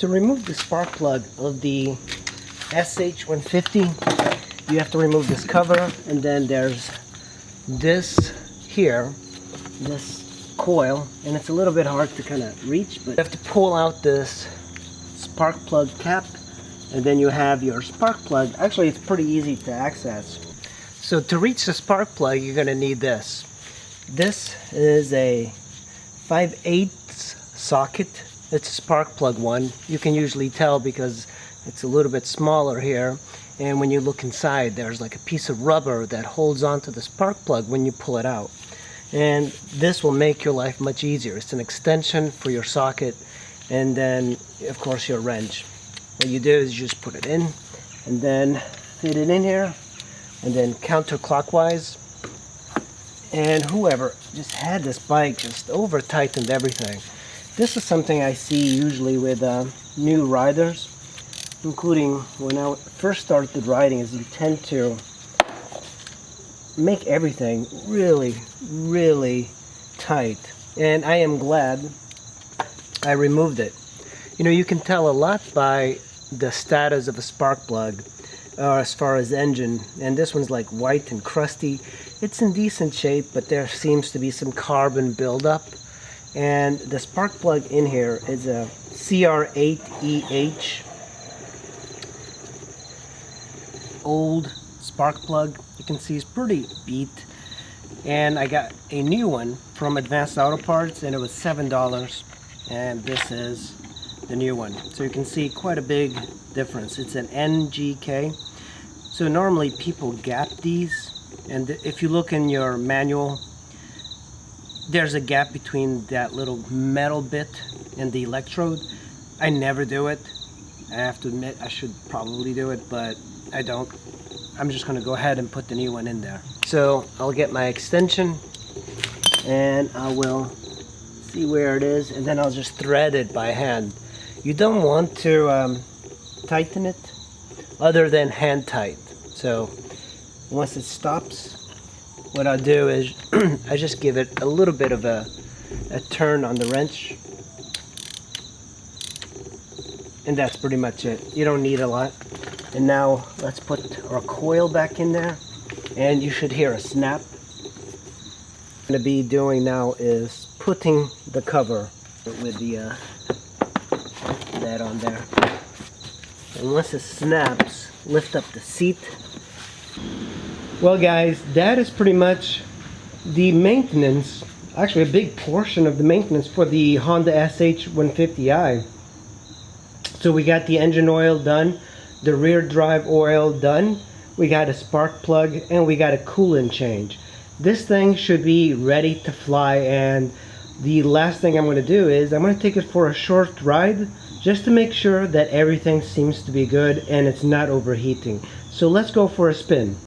to remove the spark plug of the sh150, you have to remove this cover, and then there's this here, this coil, and it's a little bit hard to kind of reach, but you have to pull out this spark plug cap, and then you have your spark plug. Actually, it's pretty easy to access. So to reach the spark plug, you're going to need this. This is a 5/8 socket. It's a spark plug one. You can usually tell because it's a little bit smaller here, and when you look inside, there's like a piece of rubber that holds onto the spark plug when you pull it out, and this will make your life much easier. It's an extension for your socket, and then of course your wrench. What you do is you just put it in and then fit it in here, and then counterclockwise. And whoever just had this bike just over tightened everything. This is something I see usually with new riders, including when I first started riding, is you tend to make everything really, really tight. And I am glad I removed it. You know, you can tell a lot by the status of a spark plug as far as engine, and this one's like white and crusty. It's in decent shape, but there seems to be some carbon buildup. And the spark plug in here is a CR8EH old spark plug. You can see it's pretty beat, and I got a new one from Advanced Auto Parts, and it was $7, and this is the new one. So you can see quite a big difference. It's an NGK. So normally people gap these, and if you look in your manual, there's a gap between that little metal bit and the electrode. I never do it. I have to admit I should probably do it, but I don't. I'm just going to go ahead and put the new one in there. So I'll get my extension, and I will see where it is, and then I'll just thread it by hand. You don't want to tighten it other than hand tight. So once it stops, what I'll do is I just give it a little bit of a turn on the wrench, and that's pretty much it. You don't need a lot. And now let's put our coil back in there, and you should hear a snap. What I'm going to be doing now is putting the cover with the that on there. And once it snaps, lift up the seat. Well guys, that is pretty much the maintenance, actually a big portion of the maintenance for the Honda sh150i. So we got the engine oil done, the rear drive oil done, we got a spark plug, and we got a coolant change. This thing should be ready to fly, and the last thing I'm going to do is I'm going to take it for a short ride just to make sure that everything seems to be good and it's not overheating. So let's go for a spin.